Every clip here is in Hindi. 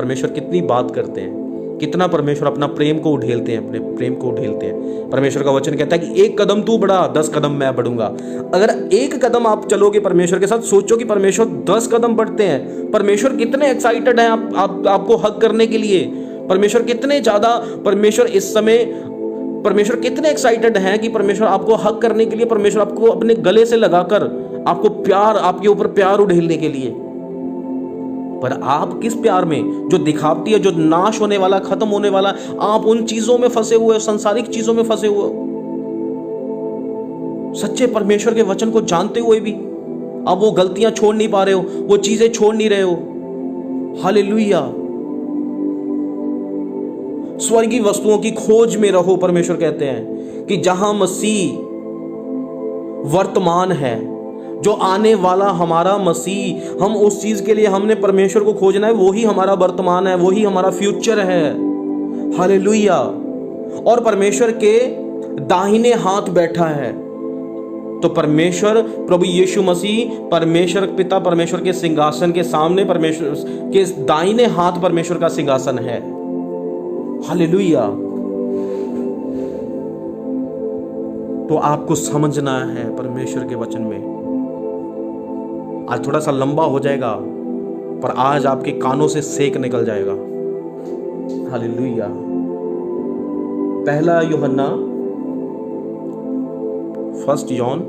परमेश्वर कितनी बात करते हैं, कितना परमेश्वर अपना प्रेम को उधेलते हैं, अपने प्रेम को उधेलते हैं। परमेश्वर का वचन कहता है कि 1 कदम तू बढ़ा 10 कदम मैं बढ़ूंगा। अगर 1 कदम आप चलोगे परमेश्वर के साथ, सोचो कि परमेश्वर 10 कदम बढ़ते हैं। परमेश्वर कितने एक्साइटेड हैं आपको हक करने के लिए। परमेश्वर कितने ज्यादा, परमेश्वर इस समय, परमेश्वर कितने एक्साइटेड हैं कि परमेश्वर आपको हक करने के लिए, परमेश्वर आपको अपने गले से लगाकर आपको प्यार, आपके ऊपर प्यार उड़ेलने के लिए। पर आप किस प्यार में, जो दिखावटी है, जो नाश होने वाला, खत्म होने वाला, आप उन चीजों में फंसे हुए, सांसारिक चीजों में फंसे हुए। सच्चे परमेश्वर के वचन को जानते हुए भी आप वो गलतियां छोड़ नहीं पा रहे हो, वो चीजें छोड़ नहीं रहे हो। हालेलुया। स्वर्गीय वस्तुओं की खोज में रहो। परमेश्वर कहते हैं कि जहां मसीह वर्तमान है, जो आने वाला हमारा मसीह, हम उस चीज के लिए हमने परमेश्वर को खोजना है, वही हमारा वर्तमान है, वही हमारा फ्यूचर है। हालेलुया। और परमेश्वर के दाहिने हाथ बैठा है। तो परमेश्वर, प्रभु यीशु मसीह, परमेश्वर पिता, परमेश्वर के सिंहासन के सामने, परमेश्वर के दाहिने हाथ परमेश्वर का सिंहासन है। हालेलुया। तो आपको समझना है परमेश्वर के वचन में। आज थोड़ा सा लंबा हो जाएगा, पर आज आपके कानों से सेक निकल जाएगा। हालेलुया। 1 यूहन्ना 1 जॉन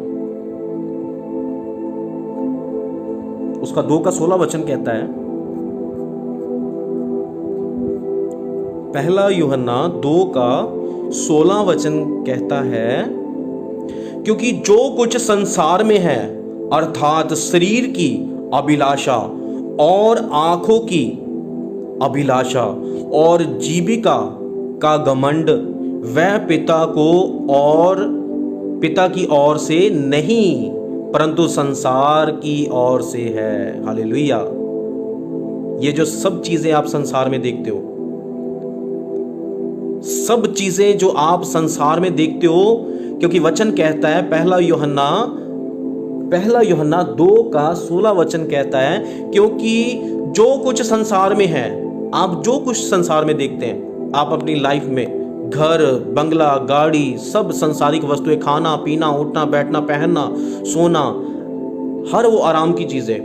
उसका 2 का 16 वचन कहता है, 1 यूहन्ना 2 का 16 वचन कहता है, क्योंकि जो कुछ संसार में है, अर्थात शरीर की अभिलाषा और आंखों की अभिलाषा और जीविका का घमंड, वह पिता की ओर से नहीं, परंतु संसार की ओर से है। हालेलुया। ये जो सब चीजें आप संसार में देखते हो, सब चीजें जो आप संसार में देखते हो, क्योंकि वचन कहता है, 1 यूहन्ना 2 का 16 वचन कहता है, क्योंकि जो कुछ संसार में है, आप जो कुछ संसार में देखते हैं, आप अपनी लाइफ में घर, बंगला, गाड़ी, सब संसारिक वस्तुएं, खाना पीना, उठना बैठना, पहनना सोना, हर वो आराम की चीजें,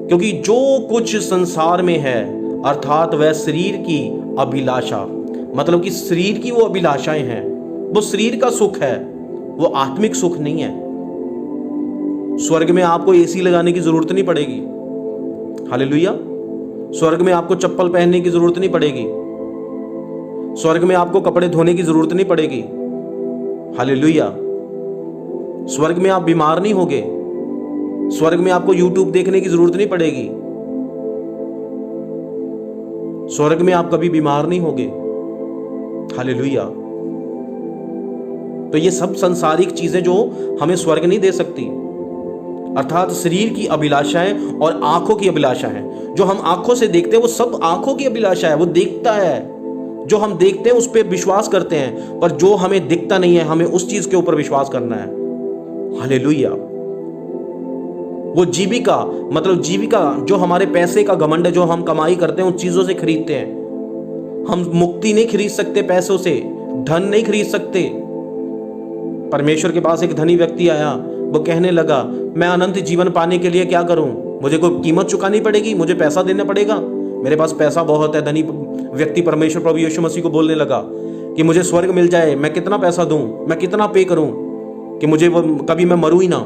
क्योंकि जो कुछ संसार में है, अर्थात वह शरीर की अभिलाषा, मतलब कि शरीर की वो अभिलाषाएं हैं, वो शरीर का सुख है, वो आत्मिक सुख नहीं है। स्वर्ग में आपको एसी लगाने की जरूरत नहीं पड़ेगी। हालेलुया। स्वर्ग में आपको चप्पल पहनने की जरूरत नहीं पड़ेगी। स्वर्ग में आपको कपड़े धोने की जरूरत नहीं पड़ेगी। हालेलुया। स्वर्ग में आप बीमार नहीं होगे। स्वर्ग में आपको यूट्यूब देखने की जरूरत नहीं पड़ेगी। स्वर्ग में आप कभी बीमार नहीं होगे। हालेलुया। तो ये सब संसारिक चीजें जो हमें स्वर्ग नहीं दे सकती, अर्थात शरीर की अभिलाषाएं और आंखों की अभिलाषा है। जो हम आंखों से देखते हैं वो सब आंखों की अभिलाषा है, वो देखता है। जो हम देखते हैं उस पर विश्वास करते हैं, पर जो हमें दिखता नहीं है, हमें उस चीज के ऊपर विश्वास करना है। हालेलुया। वो जीविका, मतलब जीविका, जो हमारे पैसे का घमंड है, जो हम कमाई करते हैं, उन चीजों से खरीदते हैं। हम मुक्ति नहीं खरीद सकते पैसों से, धन नहीं खरीद सकते। परमेश्वर के पास एक धनी व्यक्ति आया, वो कहने लगा, मैं अनंत जीवन पाने के लिए क्या करूं? मुझे कोई कीमत चुकानी पड़ेगी? मुझे पैसा देना पड़ेगा? मेरे पास पैसा बहुत है। धनी व्यक्ति परमेश्वर प्रभु यीशु मसीह को बोलने लगा कि मुझे स्वर्ग मिल जाए, मैं कितना पैसा दूं, मैं कितना पे करूं कि मुझे वो कभी मैं मरूं ही ना,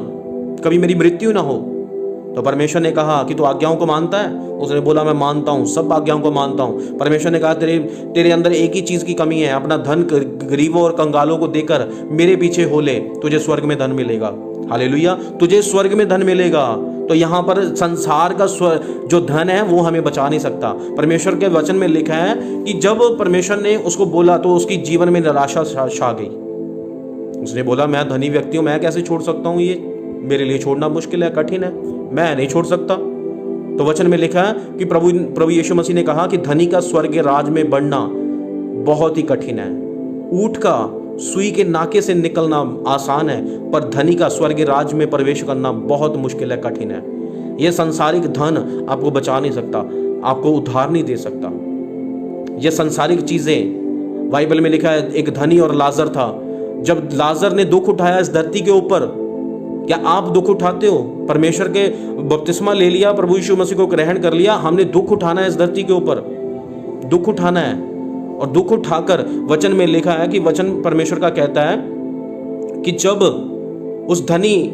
कभी मेरी मृत्यु ना हो। तो परमेश्वर ने कहा कि तू आज्ञाओं को मानता है? उसने बोला, मैं मानता हूं, सब आज्ञाओं को मानता हूं। परमेश्वर ने कहा, तेरे अंदर एक ही चीज की कमी है, अपना धन गरीबों और कंगालों को देकर मेरे पीछे हो ले, तुझे स्वर्ग में धन मिलेगा। हालेलुया। तुझे स्वर्ग में धन मिलेगा। तो यहाँ पर संसार का जो धन है वो हमें बचा नहीं सकता। परमेश्वर के वचन में लिखा है कि जब परमेश्वर ने उसको बोला तो उसकी जीवन में निराशा छा गई। उसने बोला, मैं धनी व्यक्ति हूं, मैं कैसे छोड़ सकता हूं? ये मेरे लिए छोड़ना मुश्किल है, कठिन है, मैं नहीं छोड़ सकता। तो वचन में लिखा है कि प्रभु यीशु मसीह ने कहा कि धनी का स्वर्ग राज में बढ़ना बहुत ही कठिन है। ऊंट का सुई के नाके से निकलना आसान है, पर धनी का स्वर्ग राज में प्रवेश करना बहुत मुश्किल है, कठिन है। यह संसारिक धन आपको बचा नहीं सकता, आपको उद्धार नहीं दे सकता। ये सांसारिक चीजें। बाइबल में लिखा है एक धनी और लाजर था। जब लाजर ने दुख उठाया इस धरती के ऊपर, क्या आप दुख उठाते हो? परमेश्वर के बपतिस्मा ले लिया, प्रभु यीशु मसीह को ग्रहण कर लिया, हमने दुख उठाना है इस धरती के ऊपर, दुख उठाना है। और दुख उठाकर वचन में लिखा है कि वचन परमेश्वर का कहता है कि जब उस धनी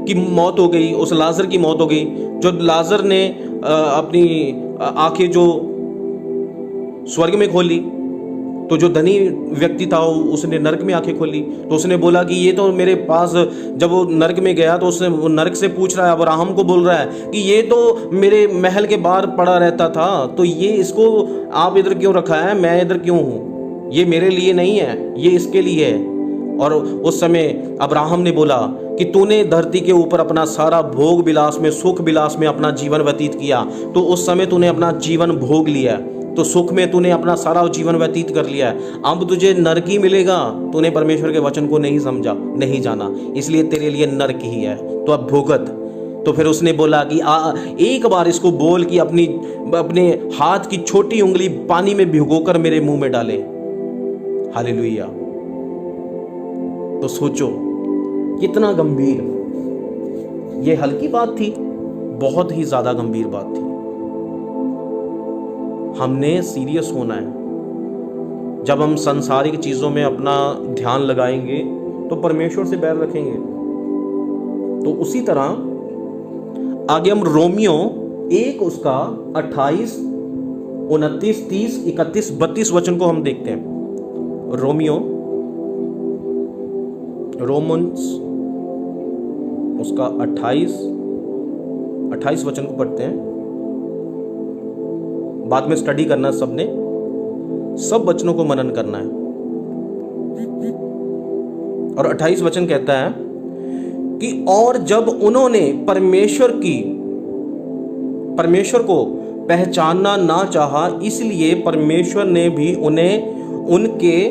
की मौत हो गई, उस लाजर की मौत हो गई, जो लाजर ने अपनी आंखें जो स्वर्ग में खोली, तो जो धनी व्यक्ति था उसने नरक में आंखें खोली। तो उसने बोला कि ये तो मेरे पास, जब वो नरक में गया तो उसने वो नरक से पूछ रहा है, अब्राहम को बोल रहा है कि ये तो मेरे महल के बाहर पड़ा रहता था, तो ये इसको आप इधर क्यों रखा है, मैं इधर क्यों हूँ, ये मेरे लिए नहीं है, ये इसके लिए है। और उस समय अब्राहम ने बोला कि तूने धरती के ऊपर अपना सारा भोग विलास में, सुख विलास में अपना जीवन व्यतीत किया, तो उस समय तूने अपना जीवन भोग लिया, तो सुख में तूने अपना सारा जीवन व्यतीत कर लिया है, अब तुझे नरक ही मिलेगा। तूने परमेश्वर के वचन को नहीं समझा, नहीं जाना, इसलिए तेरे लिए नरक ही है, तो अब भुगत। तो फिर उसने बोला कि एक बार इसको बोल कि अपने हाथ की छोटी उंगली पानी में भिगोकर मेरे मुंह में डाले। हालेलुया। तो सोचो कितना गंभीर, ये हल्की बात थी, बहुत ही ज्यादा गंभीर बात थी। हमने सीरियस होना है। जब हम सांसारिक चीजों में अपना ध्यान लगाएंगे तो परमेश्वर से बैर रखेंगे। तो उसी तरह आगे हम रोमियो 1 उसका 28, 29, 30, 31, 32 वचन को हम देखते हैं। रोमन्स उसका 28 वचन को पढ़ते हैं। बाद में स्टडी करना, सबने सब वचनों को मनन करना है। और 28 वचन कहता है कि और जब उन्होंने परमेश्वर को पहचानना ना चाहा, इसलिए परमेश्वर ने भी उन्हें उनके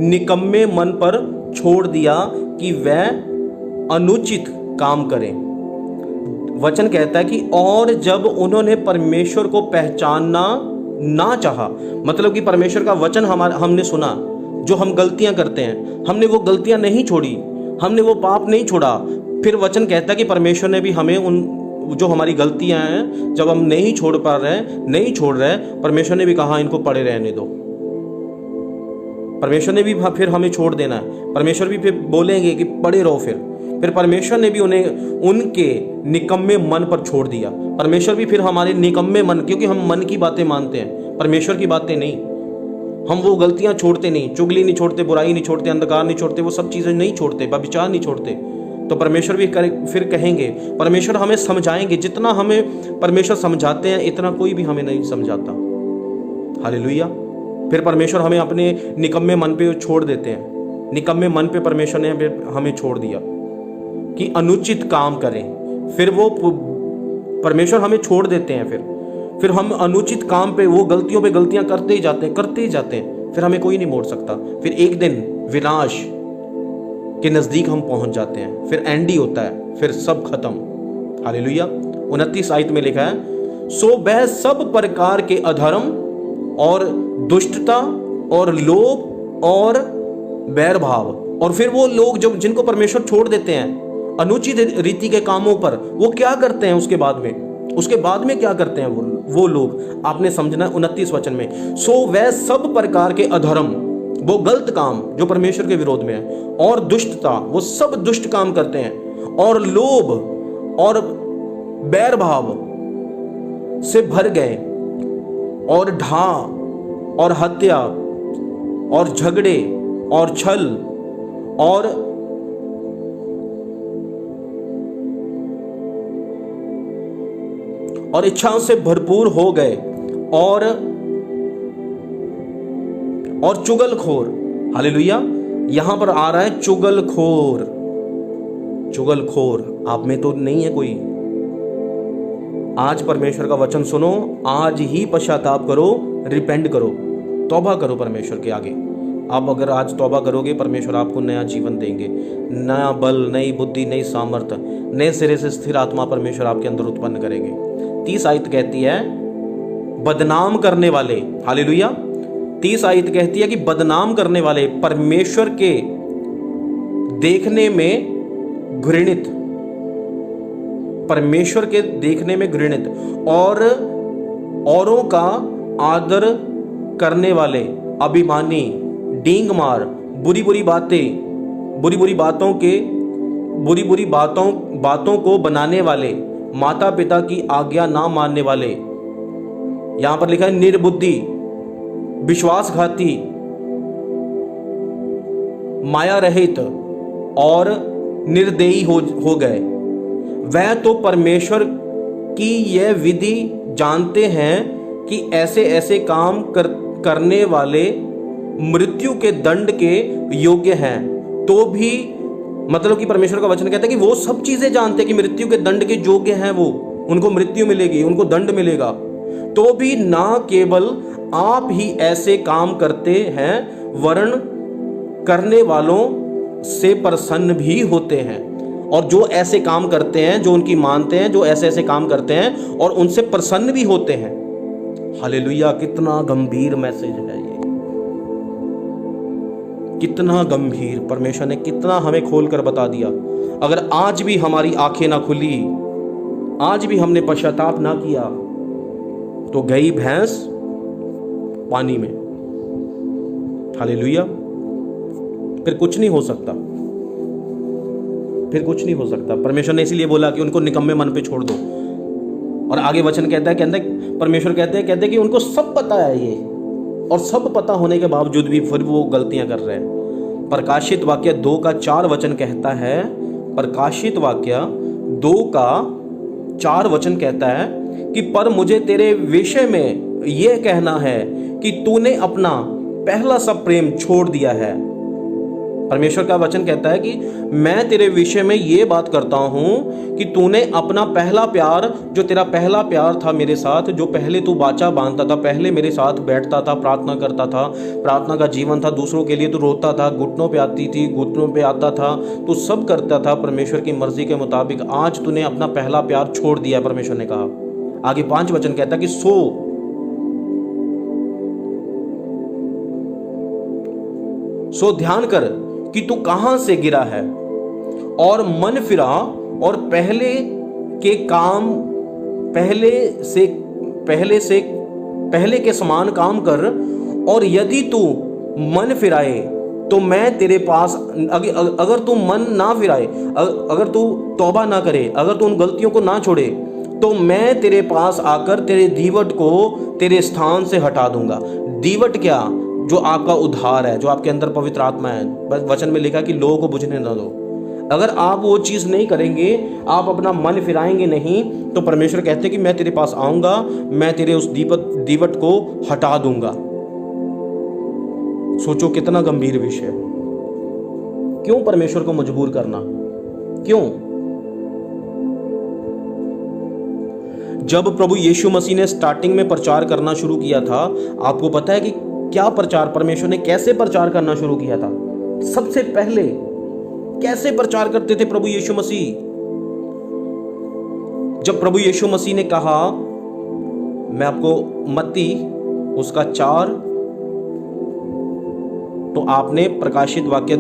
निकम्मे मन पर छोड़ दिया कि वह अनुचित काम करें। वचन कहता है कि और जब उन्होंने परमेश्वर को पहचानना ना चाहा, मतलब कि परमेश्वर का वचन हमने सुना, जो हम गलतियां करते हैं, हमने वो गलतियां नहीं छोड़ी, हमने वो पाप नहीं छोड़ा। फिर वचन कहता है कि परमेश्वर ने भी हमें उन जो हमारी गलतियां हैं, जब हम नहीं छोड़ रहे, परमेश्वर ने भी कहा इनको पड़े रहने दो। परमेश्वर ने भी फिर हमें छोड़ देना है। परमेश्वर भी फिर बोलेंगे कि पड़े रहो। फिर परमेश्वर ने भी उन्हें उनके निकम्मे मन पर छोड़ दिया। परमेश्वर भी फिर हमारे निकम्मे मन, क्योंकि हम मन की बातें मानते हैं, परमेश्वर की बातें नहीं। हम वो गलतियां छोड़ते नहीं, चुगली नहीं छोड़ते, बुराई नहीं छोड़ते, अंधकार नहीं छोड़ते, वो सब चीजें नहीं छोड़ते, व्यभिचार नहीं छोड़ते। तो परमेश्वर भी फिर कहेंगे, परमेश्वर हमें समझाएंगे। जितना हमें परमेश्वर समझाते हैं इतना कोई भी हमें नहीं समझाता। हालेलुया। फिर परमेश्वर हमें अपने निकम्मे मन पे छोड़ देते हैं। निकम्मे मन पे परमेश्वर ने हमें छोड़ दिया कि अनुचित काम करें। फिर वो परमेश्वर हमें छोड़ देते हैं। फिर हम अनुचित काम पे, वो गलतियों पे गलतियां करते ही जाते हैं। फिर हमें कोई नहीं मोड़ सकता। फिर एक दिन विनाश के नजदीक हम पहुंच जाते हैं। फिर एंड ही होता है, फिर सब खत्म। हालेलुया। 29 आयत में लिखा है, सो वह सब प्रकार के अधर्म और दुष्टता और लोभ और बैर भाव। और फिर वो लोग जिनको परमेश्वर छोड़ देते हैं अनुचित रीति के कामों पर, वो क्या करते हैं उसके बाद में क्या करते हैं वो लोग, आपने समझना। 29 वचन में, सो वह सब प्रकार के अधर्म, वो गलत काम जो परमेश्वर के विरोध में है, और दुष्टता, वो सब दुष्ट काम करते हैं, और लोभ और बैर भाव से भर गए, और ढा और हत्या और झगड़े और छल और इच्छाओं से भरपूर हो गए, और चुगलखोर। हालेलुया। यहां पर आ रहा है चुगलखोर। आप में तो नहीं है कोई। आज परमेश्वर का वचन सुनो, आज ही पश्चाताप करो, रिपेंट करो, तौबा करो परमेश्वर के आगे। आप अगर आज तौबा करोगे, परमेश्वर आपको नया जीवन देंगे, नया बल, नई बुद्धि, नई सामर्थ्य, नए सिरे से स्थिर आत्मा परमेश्वर आपके अंदर उत्पन्न करेंगे। 30 आयत कहती है, बदनाम करने वाले, हालेलुया। 30 आयत कहती है कि बदनाम करने वाले, परमेश्वर के देखने में घृणित, परमेश्वर के देखने में घृणित, और औरों का आदर करने वाले, अभिमानी, डींग मार, बुरी बुरी बातों को बनाने वाले, माता पिता की आज्ञा ना मानने वाले, यहां पर लिखा है निर्बुद्धि, विश्वासघाती, माया रहित और निर्दयी हो गए। वह तो परमेश्वर की यह विधि जानते हैं कि ऐसे ऐसे काम करने वाले मृत्यु के दंड के योग्य हैं, तो भी, मतलब कि परमेश्वर का वचन कहता है कि वो सब चीजें जानते हैं कि मृत्यु के दंड के योग्य हैं, वो उनको मृत्यु मिलेगी, उनको दंड मिलेगा, तो भी ना केवल आप ही ऐसे काम करते हैं, वरन करने वालों से प्रसन्न भी होते हैं। और जो ऐसे काम करते हैं, जो उनकी मानते हैं, जो ऐसे ऐसे काम करते हैं और उनसे प्रसन्न भी होते हैं। हालेलुया, कितना गंभीर मैसेज है ये, कितना गंभीर। परमेश्वर ने कितना हमें खोलकर बता दिया। अगर आज भी हमारी आंखें ना खुली, आज भी हमने पश्चाताप ना किया, तो गई भैंस पानी में। हालेलुया, फिर कुछ नहीं हो सकता, फिर कुछ नहीं हो सकता। परमेश्वर ने इसीलिए बोला कि उनको निकम्मे मन पे छोड़ दो। और आगे वचन कहता है परमेश्वर कहते हैं कि उनको सब पता है ये, और सब पता होने के बावजूद भी फिर वो गलतियां कर रहे हैं। प्रकाशित वाक्य 2 का 4 वचन कहता है, प्रकाशित वाक्य 2 का 4 वचन कहता है कि पर मुझे तेरे विषय में यह कहना है कि तूने अपना पहला सब प्रेम छोड़ दिया है। परमेश्वर का वचन कहता है कि मैं तेरे विषय में ये बात करता हूं कि तूने अपना पहला प्यार, जो तेरा पहला प्यार था मेरे साथ, जो पहले तू वाचा बांधता था, पहले मेरे साथ बैठता था, प्रार्थना करता था, प्रार्थना का जीवन था, दूसरों के लिए तू रोता था, घुटनों पे आती थी, घुटनों पे आता था, तू सब करता था परमेश्वर की मर्जी के मुताबिक। आज तूने अपना पहला प्यार छोड़ दिया, परमेश्वर ने कहा। आगे 5 वचन कहता है कि सो ध्यान कर कि तू कहां से गिरा है, और मन फिरा और पहले के काम पहले के समान काम कर। और यदि तू मन फिराए तो मैं तेरे पास, अगर तू मन ना फिराए, अगर तू तौबा ना करे, अगर तू उन गलतियों को ना छोड़े, तो मैं तेरे पास आकर तेरे दीवट को तेरे स्थान से हटा दूंगा। दीवट क्या? जो आपका उद्धार है, जो आपके अंदर पवित्र आत्मा है। बस वचन में लिखा कि लोगों को बुझने ना दो। अगर आप वो चीज नहीं करेंगे, आप अपना मन फिराएंगे नहीं, तो परमेश्वर कहते हैं कि मैं तेरे पास आऊंगा, मैं तेरे उस दीवट को हटा दूंगा। सोचो कितना गंभीर विषय। क्यों परमेश्वर को मजबूर करना? क्यों? जब प्रभु यीशु मसीह ने स्टार्टिंग में प्रचार करना शुरू किया था, आपको पता है कि क्या प्रचार, परमेश्वर ने कैसे प्रचार करना शुरू किया था? सबसे पहले कैसे प्रचार करते थे प्रभु यीशु मसीह? जब प्रभु यीशु मसीह ने कहा, मैं आपको मत्ती उसका 4, तो आपने प्रकाशित वाक्य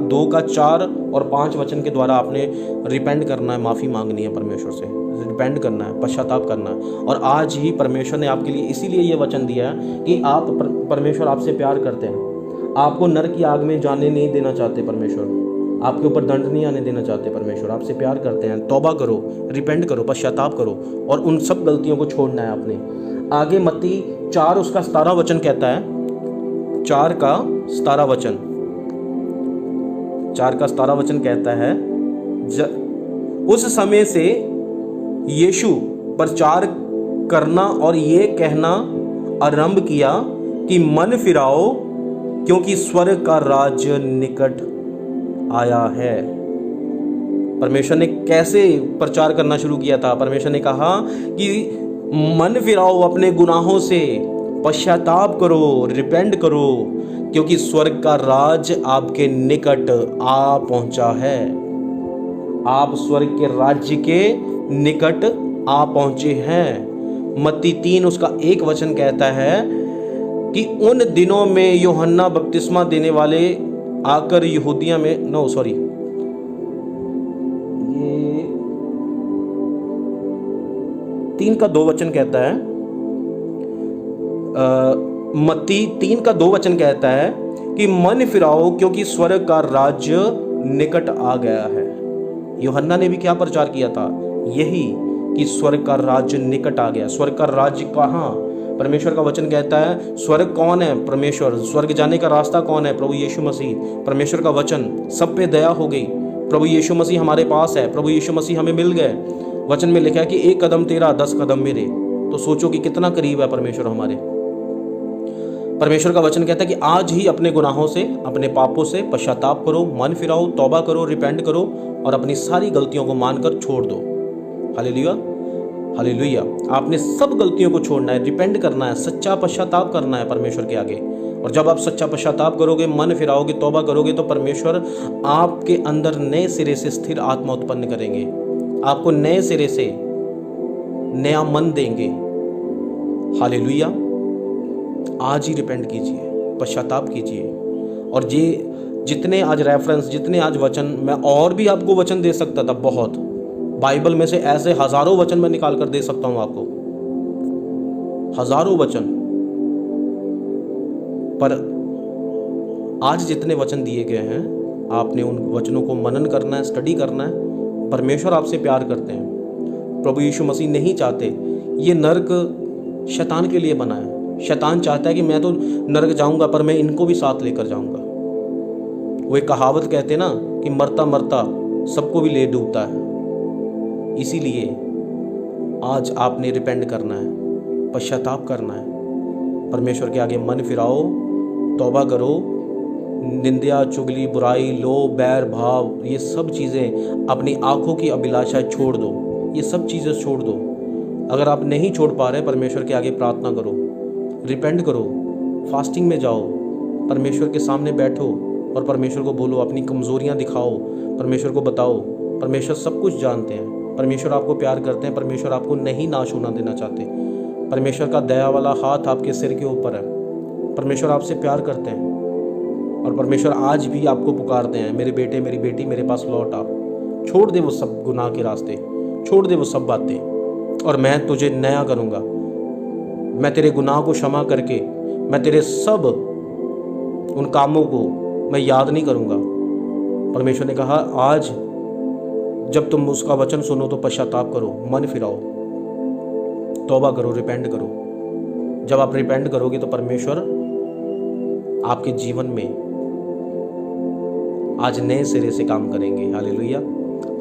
2 का 4 और 5 वचन के द्वारा आपने रिपेंट करना है, माफी मांगनी है परमेश्वर से, रिपेंट करना है, पश्चाताप करना है। और आज ही परमेश्वर ने आपके लिए इसीलिए ये वचन दिया है कि आप परमेश्वर आपसे प्यार करते हैं। आपको नरक की आग में जाने नहीं देना चाहते परमेश्वर, आपके ऊपर दंड नहीं आने देना चाहते परमेश्वर, आपसे प्यार करते हैं। तौबा करो, रिपेंट करो, पश्चाताप करो, और उन सब गलतियों को छोड़ना है आपने। आगे मत्ती 4 उसका 17 वचन कहता है, 4 का 17 वचन, 4 का 17 वचन कहता है, उस समय से यीशु प्रचार करना और ये कहना आरंभ किया कि मन फिराओ, क्योंकि स्वर्ग का राज्य निकट आया है। परमेश्वर ने कैसे प्रचार करना शुरू किया था? परमेश्वर ने कहा कि मन फिराओ अपने गुनाहों से, पश्चाताप करो, रिपेंट करो, क्योंकि स्वर्ग का राज आपके निकट आ पहुंचा है। आप स्वर्ग के राज्य के निकट आ पहुंचे हैं। मत्ती 3 उसका 1 वचन कहता है कि उन दिनों में यूहन्ना बपतिस्मा देने वाले आकर यहूदिया में, नो सॉरी, ये 3 का 2 वचन कहता है, मत्ती 3 का 2 वचन कहता है कि मन फिराओ क्योंकि स्वर्ग का राज्य निकट आ गया है। यूहन्ना ने भी क्या प्रचार किया था? यही कि स्वर्ग का राज्य निकट आ गया। स्वर्ग का राज्य कहाँ? परमेश्वर का वचन कहता है स्वर्ग कौन है? परमेश्वर। स्वर्ग जाने का रास्ता कौन है? प्रभु यीशु मसीह। परमेश्वर का वचन, सब पे दया हो गई, प्रभु यीशु मसीह हमारे पास है, प्रभु यीशु मसीह हमें मिल गए। वचन में लिखा है कि 1 कदम तेरा 10 कदम मेरे। तो सोचो कि कितना करीब है परमेश्वर हमारे। परमेश्वर का वचन कहता है कि आज ही अपने गुनाहों से, अपने पापों से पश्चाताप करो, मन फिराओ, तौबा करो, रिपेंट करो और अपनी सारी गलतियों को मानकर छोड़ दो। Hallelujah, hallelujah. आपने सब गलतियों को छोड़ना है, रिपेंट करना है, सच्चा पश्चाताप करना है परमेश्वर के आगे। और जब आप सच्चा पश्चाताप करोगे, मन फिराओगे, तौबा करोगे, तो परमेश्वर आपके अंदर नए सिरे से स्थिर आत्मा उत्पन्न करेंगे, आपको नए सिरे से नया मन देंगे। हालेलुया। आज ही रिपेंट कीजिए, पश्चाताप कीजिए। और ये जितने आज रेफरेंस, जितने आज वचन, मैं और भी आपको वचन दे सकता था, बहुत बाइबल में से ऐसे हजारों वचन मैं निकाल कर दे सकता हूं आपको, हजारों वचन। पर आज जितने वचन दिए गए हैं, आपने उन वचनों को मनन करना है, स्टडी करना है। परमेश्वर आपसे प्यार करते हैं। प्रभु यीशु मसीह नहीं चाहते, ये नरक शैतान के लिए बना है। शैतान चाहता है कि मैं तो नरक जाऊंगा पर मैं इनको भी साथ लेकर जाऊंगा। वो एक कहावत कहते हैं ना कि मरता मरता सबको भी ले डूबता है। इसीलिए आज आपने रिपेंट करना है, पश्चाताप करना है, परमेश्वर के आगे मन फिराओ, तौबा करो, निंदा, चुगली, बुराई, लोभ, बैर भाव, ये सब चीज़ें, अपनी आंखों की अभिलाषा छोड़ दो, ये सब चीज़ें छोड़ दो। अगर आप नहीं छोड़ पा रहे, परमेश्वर के आगे प्रार्थना करो, रिपेंट करो, फास्टिंग में जाओ, परमेश्वर के सामने बैठो और परमेश्वर को बोलो, अपनी कमज़ोरियाँ दिखाओ, परमेश्वर को बताओ। परमेश्वर सब कुछ जानते हैं, परमेश्वर आपको प्यार करते हैं, परमेश्वर आपको नहीं नाश होना देना चाहते। परमेश्वर का दया वाला हाथ आपके सिर के ऊपर है। परमेश्वर आपसे प्यार करते हैं और परमेश्वर आज भी आपको पुकारते हैं, मेरे बेटे, मेरी बेटी, मेरे पास लौट आ। छोड़ दे वो सब गुनाह के रास्ते, छोड़ दे वो सब बातें, और मैं तुझे नया करूँगा। मैं तेरे गुनाह को क्षमा करके, मैं तेरे सब उन कामों को मैं याद नहीं करूँगा। परमेश्वर ने कहा आज जब तुम उसका वचन सुनो तो पश्चाताप करो, मन फिराओ, तौबा करो, रिपेंट करो। जब आप रिपेंट करोगे तो परमेश्वर आपके जीवन में आज नए सिरे से काम करेंगे। हालेलुया।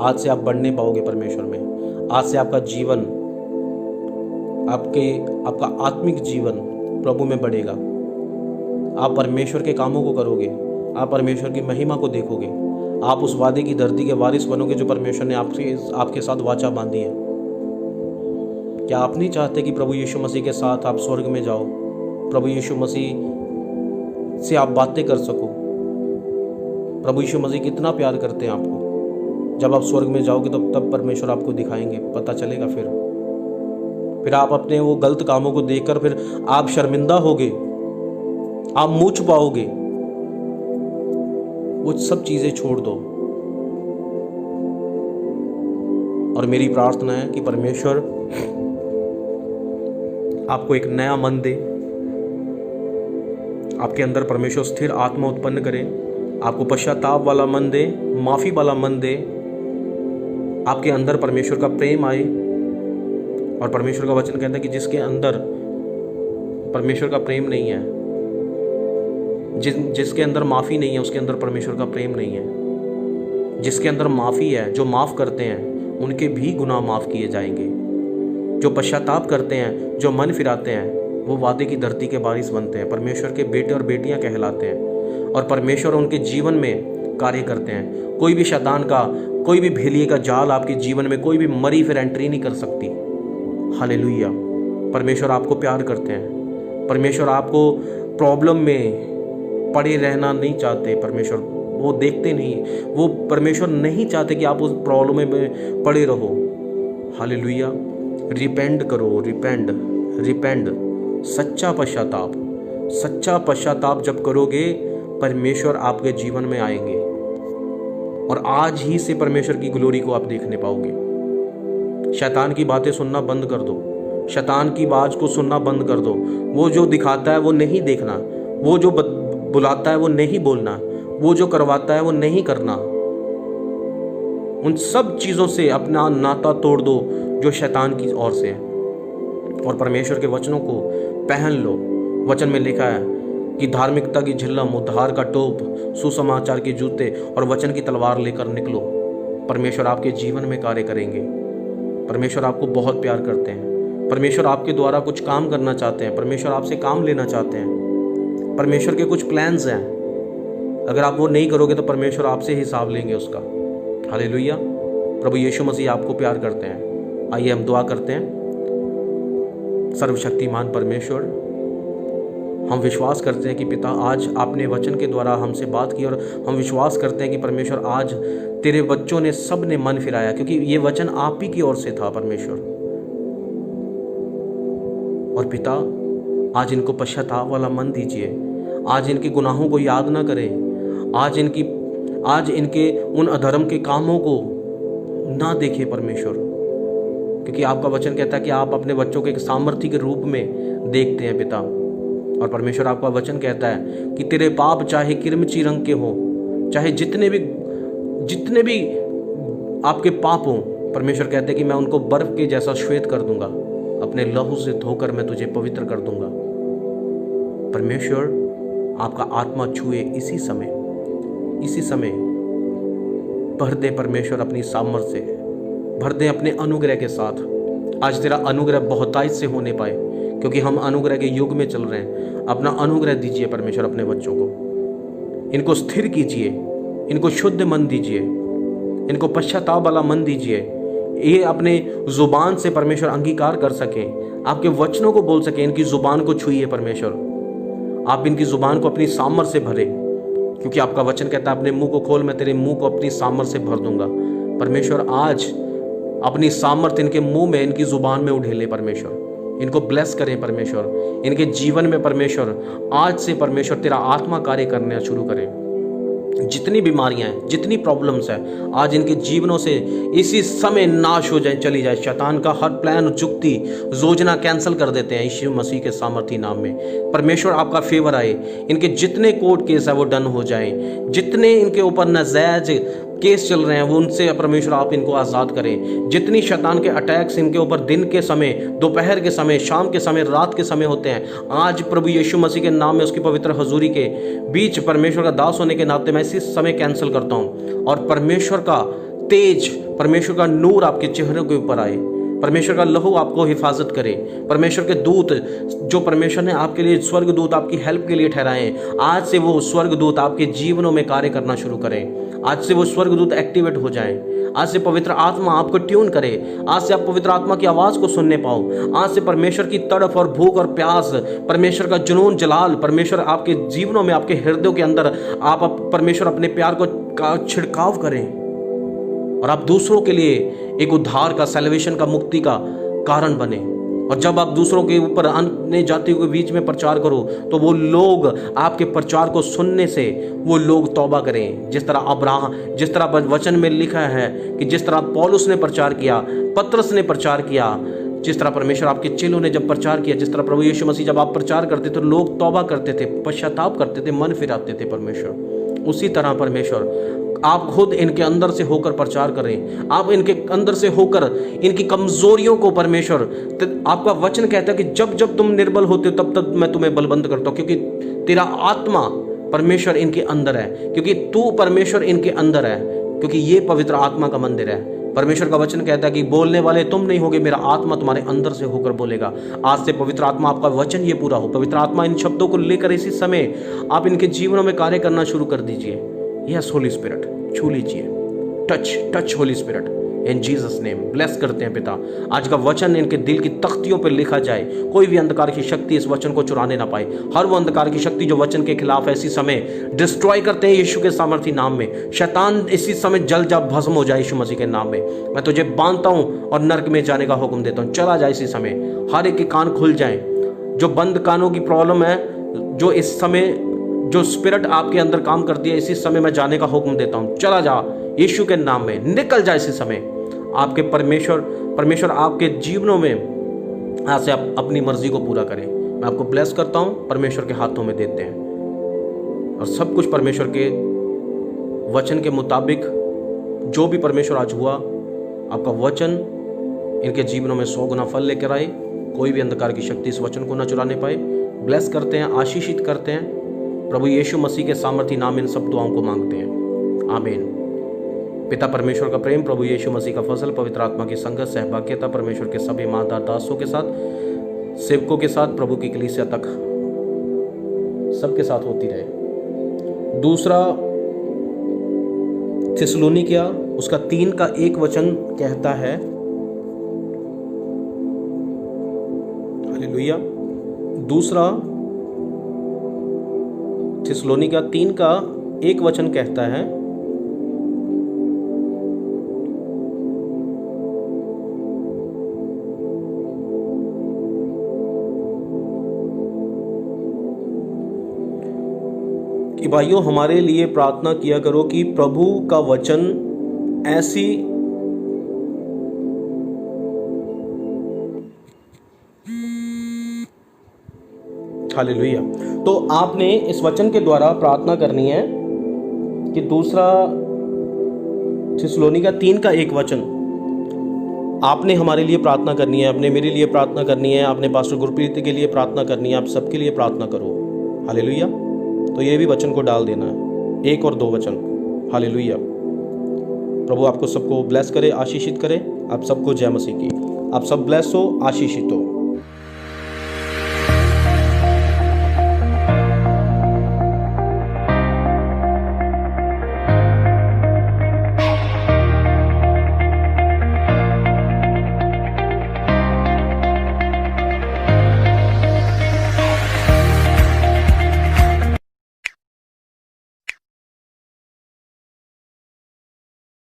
आज से आप बढ़ने पाओगे परमेश्वर में। आज से आपका जीवन, आपका आत्मिक जीवन प्रभु में बढ़ेगा। आप परमेश्वर के कामों को करोगे, आप परमेश्वर की महिमा को देखोगे, आप उस वादे की धरती के वारिस बनोगे जो परमेश्वर ने आपके साथ वाचा बांधी है। क्या आप नहीं चाहते कि प्रभु यीशु मसीह के साथ आप स्वर्ग में जाओ, प्रभु यीशु मसीह से आप बातें कर सको? प्रभु यीशु मसीह कितना प्यार करते हैं आपको। जब आप स्वर्ग में जाओगे तो तब परमेश्वर आपको दिखाएंगे, पता चलेगा। फिर आप अपने वो गलत कामों को देखकर फिर आप शर्मिंदा होगे, आप मुँह छुपाओगे। वो सब चीज़ें छोड़ दो। और मेरी प्रार्थना है कि परमेश्वर आपको एक नया मन दे, आपके अंदर परमेश्वर स्थिर आत्मा उत्पन्न करे, आपको पश्चाताप वाला मन दे, माफ़ी वाला मन दे, आपके अंदर परमेश्वर का प्रेम आए। और परमेश्वर का वचन कहता है कि जिसके अंदर परमेश्वर का प्रेम नहीं है, जिसके अंदर माफ़ी नहीं है, उसके अंदर परमेश्वर का प्रेम नहीं है। जिसके अंदर माफ़ी है, जो माफ़ करते हैं, उनके भी गुनाह माफ़ किए जाएंगे। जो पश्चाताप करते हैं, जो मन फिराते हैं, वो वादे की धरती के वारिस बनते हैं, परमेश्वर के बेटे और बेटियां कहलाते हैं और परमेश्वर उनके जीवन में कार्य करते हैं। कोई भी शैतान का, कोई भी भेलिए का जाल आपके जीवन में, कोई भी मरी फिर एंट्री नहीं कर सकती। हालेलुया। परमेश्वर आपको प्यार करते हैं। परमेश्वर आपको प्रॉब्लम में पड़े रहना नहीं चाहते। परमेश्वर वो देखते नहीं, वो परमेश्वर नहीं चाहते कि आप उस प्रॉब्लम में पड़े रहो। हालेलुया। रिपेंट करो, रिपेंट। रिपेंड, सच्चा पश्चाताप। सच्चा पश्चाताप जब करोगे परमेश्वर आपके जीवन में आएंगे और आज ही से परमेश्वर की ग्लोरी को आप देखने पाओगे। शैतान की बातें सुनना बंद कर दो, शैतान की बात को सुनना बंद कर दो। वो जो दिखाता है वो नहीं देखना, वो जो बुलाता है वो नहीं बोलना, वो जो करवाता है वो नहीं करना। उन सब चीज़ों से अपना नाता तोड़ दो जो शैतान की ओर से है और परमेश्वर के वचनों को पहन लो। वचन में लिखा है कि धार्मिकता की झिल्लम, उद्धार का टोप, सुसमाचार के जूते और वचन की तलवार लेकर निकलो। परमेश्वर आपके जीवन में कार्य करेंगे। परमेश्वर आपको बहुत प्यार करते हैं। परमेश्वर आपके द्वारा कुछ काम करना चाहते हैं। परमेश्वर आपसे काम लेना चाहते हैं। परमेश्वर के कुछ प्लान्स हैं, अगर आप वो नहीं करोगे तो परमेश्वर आपसे हिसाब लेंगे उसका। हालेलुया। प्रभु यीशु मसीह आपको प्यार करते हैं। आइए हम दुआ करते हैं। सर्वशक्तिमान परमेश्वर, हम विश्वास करते हैं कि पिता आज आपने वचन के द्वारा हमसे बात की और हम विश्वास करते हैं कि परमेश्वर आज तेरे बच्चों ने सब ने मन फिराया, क्योंकि ये वचन आप ही की ओर से था परमेश्वर। और पिता आज इनको पश्चाताप वाला मन दीजिए। आज इनके गुनाहों को याद ना करें। आज इनके उन अधर्म के कामों को ना देखे परमेश्वर, क्योंकि आपका वचन कहता है कि आप अपने बच्चों को एक सामर्थ्य के रूप में देखते हैं पिता। और परमेश्वर आपका वचन कहता है कि तेरे पाप चाहे किरमिची रंग के हो, चाहे जितने भी आपके पाप हों, परमेश्वर कहते हैं कि मैं उनको बर्फ के जैसा श्वेत कर दूंगा, अपने लहू से धोकर मैं तुझे पवित्र कर दूंगा। परमेश्वर आपका आत्मा छुए इसी समय भर दे परमेश्वर अपनी सामर्थ्य से, भर दे अपने अनुग्रह के साथ। आज तेरा अनुग्रह बहुतायत से होने पाए, क्योंकि हम अनुग्रह के युग में चल रहे हैं। अपना अनुग्रह दीजिए परमेश्वर अपने बच्चों को। इनको स्थिर कीजिए, इनको शुद्ध मन दीजिए, इनको पश्चाताप वाला मन दीजिए। ये अपने जुबान से परमेश्वर अंगीकार कर सकें, आपके वचनों को बोल सकें। इनकी जुबान को छुइए परमेश्वर। आप इनकी जुबान को अपनी सामर्थ से भरे, क्योंकि आपका वचन कहता है अपने मुंह को खोल, मैं तेरे मुंह को अपनी सामर्थ से भर दूंगा। परमेश्वर आज अपनी सामर्थ इनके मुंह में, इनकी जुबान में उड़ेले परमेश्वर। इनको ब्लेस करें परमेश्वर। इनके जीवन में परमेश्वर आज से परमेश्वर तेरा आत्मा कार्य करना शुरू करें। जितनी बीमारियां हैं, जितनी प्रॉब्लम्स हैं, आज इनके जीवनों से इसी समय नाश हो जाए, चली जाए। शैतान का हर प्लान, जुक्ति, योजना कैंसिल कर देते हैं यीशु मसीह के सामर्थी नाम में। परमेश्वर आपका फेवर आए। इनके जितने कोर्ट केस है वो डन हो जाएं। जितने इनके ऊपर नाजायज केस चल रहे हैं वो उनसे परमेश्वर आप इनको आज़ाद करें। जितनी शैतान के अटैक्स इनके ऊपर दिन के समय, दोपहर के समय, शाम के समय, रात के समय होते हैं, आज प्रभु यीशु मसीह के नाम में उसकी पवित्र हजूरी के बीच परमेश्वर का दास होने के नाते मैं इसी समय कैंसिल करता हूँ। और परमेश्वर का तेज, परमेश्वर का नूर आपके चेहरे के ऊपर आए। परमेश्वर का लहू आपको हिफाजत करे। परमेश्वर के दूत जो परमेश्वर ने आपके लिए, स्वर्ग दूत आपकी हेल्प के लिए ठहराए, आज से वो स्वर्ग दूत आपके जीवनों में कार्य करना शुरू करें। आज से वो स्वर्गदूत एक्टिवेट हो जाएं। आज से पवित्र आत्मा आपको ट्यून करे। आज से आप पवित्र आत्मा की आवाज को सुनने पाओ। आज से परमेश्वर की तड़फ और भूख और प्यास, परमेश्वर का जुनून जलाल, परमेश्वर आपके जीवनों में, आपके हृदयों के अंदर आप परमेश्वर अपने प्यार का छिड़काव करें और आप दूसरों के लिए एक उद्धार का, सैल्वेशन का, मुक्ति का कारण बने। और जब आप दूसरों के ऊपर, अन्य जातियों के बीच में प्रचार करो, तो वो लोग आपके प्रचार को सुनने से वो लोग तौबा करें। जिस तरह वचन में लिखा है कि जिस तरह पौलुस ने प्रचार किया, पतरस ने प्रचार किया, जिस तरह परमेश्वर आपके चेलों ने जब प्रचार किया, जिस तरह प्रभु यीशु मसीह जब आप प्रचार करते थे, लोग तौबा करते थे, पश्चाताप करते थे, मन फिराते थे परमेश्वर। उसी तरह परमेश्वर आप खुद इनके अंदर से होकर प्रचार करें। आप इनके अंदर से होकर इनकी कमजोरियों को परमेश्वर, आपका वचन कहता है कि जब जब तुम निर्बल होते हो तब तक मैं तुम्हें बलवंत करता हूं, क्योंकि तेरा आत्मा परमेश्वर इनके अंदर है, क्योंकि तू परमेश्वर इनके अंदर है, क्योंकि ये पवित्र आत्मा का मंदिर है। परमेश्वर का वचन कहता है कि बोलने वाले तुम नहीं होगे, मेरा आत्मा तुम्हारे अंदर से होकर बोलेगा। आज से पवित्र आत्मा, आपका वचन ये पूरा हो। पवित्र आत्मा इन शब्दों को लेकर इसी समय आप इनके जीवनों में कार्य करना शुरू कर दीजिए। यस होली स्पिरिट, छू लीजिए। टच होली स्पिरिट, इन जीसस नेम। ब्लेस करते हैं पिता, आज का वचन इनके दिल की तख्तियों पर लिखा जाए, कोई भी अंधकार की शक्ति इस वचन को चुराने ना पाए। हर वो अंधकार की शक्ति जो वचन के खिलाफ इसी समय डिस्ट्रॉय करते हैं यीशु के सामर्थी नाम में। शैतान इसी समय जल जा भस्म हो जाए यीशु मसीह के नाम में। मैं तुझे बांधता हूँ और नरक में जाने का हुक्म देता हूँ। चला जाए इसी समय, हर एक के कान खुल जाएं। जो बंद कानों की प्रॉब्लम है, जो इस समय जो स्पिरिट आपके अंदर काम करती है, इसी समय मैं जाने का हुक्म देता हूँ। चला जा यीशु के नाम में, निकल जाए इसी समय। आपके परमेश्वर आपके जीवनों में आज से आप अपनी मर्जी को पूरा करें। मैं आपको ब्लेस करता हूँ, परमेश्वर के हाथों में देते हैं और सब कुछ परमेश्वर के वचन के मुताबिक जो भी परमेश्वर आज हुआ, आपका वचन इनके जीवनों में 100 गुना फल लेकर आए। कोई भी अंधकार की शक्ति इस वचन को न चुराने पाए। ब्लेस करते हैं, आशीषित करते हैं। प्रभु यीशु मसीह के सामर्थी नाम इन सब दुआओं को मांगते हैं, आमीन। पिता परमेश्वर का प्रेम, प्रभु यीशु मसीह का फजल, पवित्र आत्मा की संगत, सहभागिता परमेश्वर के सभी ईमानदार दासों के साथ, सेवकों के साथ, प्रभु की कलीसिया तक सबके साथ होती रहे। दूसरा थिस्सलुनीकिया उसका 3 का 1 वचन कहता है, हालेलुया। दूसरा थिस्सलुनीकिया 3 का 1 वचन कहता है, कि भाइयों हमारे लिए प्रार्थना किया करो कि प्रभु का वचन ऐसी हालेलुया। तो आपने इस वचन के द्वारा प्रार्थना करनी है कि दूसरा थिस्सलुनीकिया 3 का 1 वचन आपने हमारे लिए प्रार्थना करनी है, आपने मेरे लिए प्रार्थना करनी है, आपने पास्टर गुरप्रीत के लिए प्रार्थना करनी है, आप सबके लिए प्रार्थना करो। हालेलुया। तो ये भी वचन को डाल देना है, 1 और 2 वचन। हालेलुया। प्रभु आपको सबको ब्लेस करे, आशीषित करे। आप सबको जय मसीह की। आप सब ब्लेस हो, आशीषित हो।